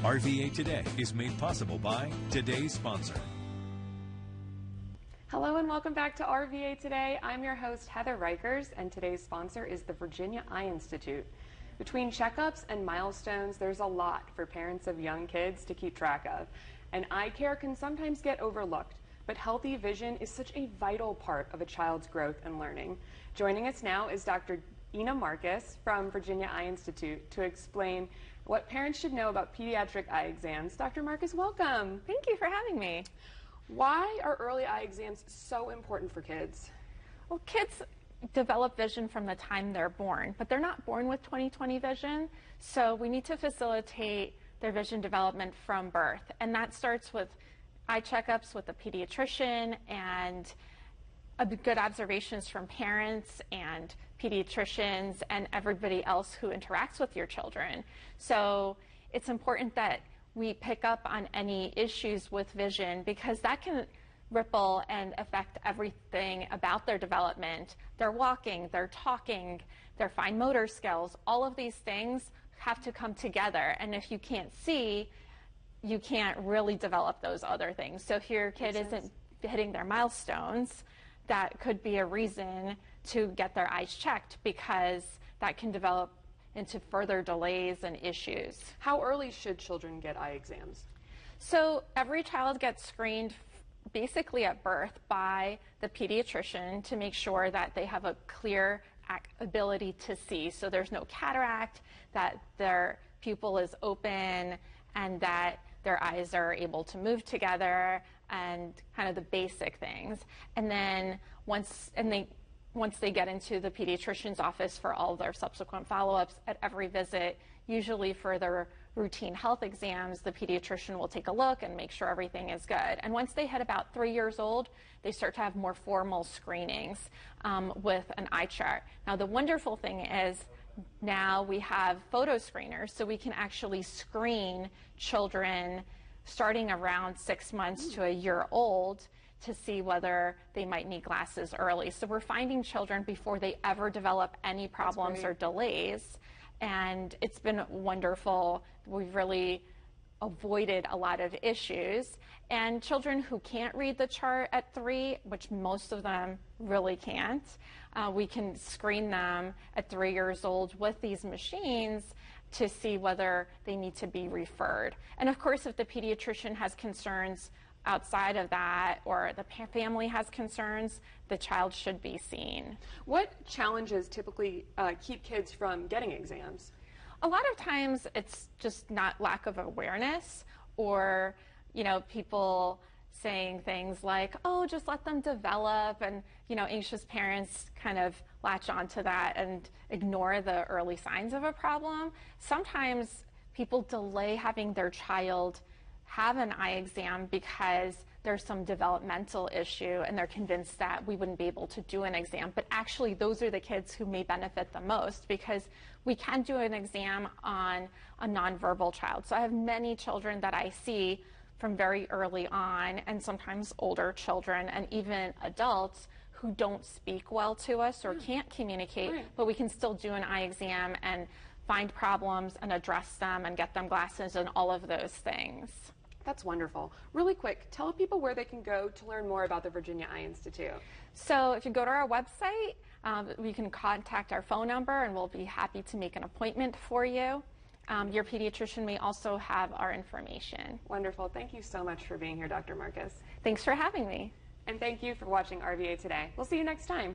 RVA Today is made possible by today's sponsor. Hello and welcome back to RVA Today. I'm your host, Heather Rikers, and today's sponsor is the Virginia Eye Institute. Between checkups and milestones, there's a lot for parents of young kids to keep track of. And eye care can sometimes get overlooked, but healthy vision is such a vital part of a child's growth and learning. Joining us now is Dr. Ina Marcus from Virginia Eye Institute to explain what parents should know about pediatric eye exams. Dr. Marcus, welcome. Thank you for having me. Why are early eye exams so important for kids? Well, kids develop vision from the time they're born, but they're not born with 20/20 vision, so we need to facilitate their vision development from birth. And that starts with eye checkups with a pediatrician and good observations from parents and pediatricians and everybody else who interacts with your children. So it's important that we pick up on any issues with vision because that can ripple and affect everything about their development. Their walking, their talking, their fine motor skills, all of these things have to come together. And if you can't see, you can't really develop those other things. So if your kid isn't hitting their milestones, that could be a reason to get their eyes checked because that can develop into further delays and issues. How early should children get eye exams? So every child gets screened basically at birth by the pediatrician to make sure that they have a clear ability to see. So there's no cataract, that their pupil is open, and that their eyes are able to move together, and kind of the basic things. And then once they get into the pediatrician's office for all their subsequent follow-ups at every visit, usually for their routine health exams, the pediatrician will take a look and make sure everything is good. And once they hit about 3 years old, they start to have more formal screenings with an eye chart. Now, the wonderful thing is now we have photo screeners, so we can actually screen children starting around 6 months to a year old to see whether they might need glasses early. So we're finding children before they ever develop any problems or delays, and it's been wonderful. We've really avoided a lot of issues. And children who can't read the chart at 3, which most of them really can't, we can screen them at 3 years old with these machines to see whether they need to be referred. And of course, if the pediatrician has concerns outside of that, or the family has concerns, the child should be seen. What challenges typically keep kids from getting exams? A lot of times it's just not lack of awareness, or people saying things like, oh, just let them develop, and anxious parents kind of latch onto that and ignore the early signs of a problem. Sometimes people delay having their child have an eye exam because there's some developmental issue and they're convinced that we wouldn't be able to do an exam. But actually, those are the kids who may benefit the most because we can do an exam on a nonverbal child. So I have many children that I see from very early on, and sometimes older children and even adults who don't speak well to us or can't communicate, but we can still do an eye exam and find problems and address them and get them glasses and all of those things. That's wonderful. Really quick, tell people where they can go to learn more about the Virginia Eye Institute. So if you go to our website, you can contact our phone number and we'll be happy to make an appointment for you. Your pediatrician may also have our information. Wonderful. Thank you so much for being here, Dr. Marcus. Thanks for having me. And thank you for watching RVA Today. We'll see you next time.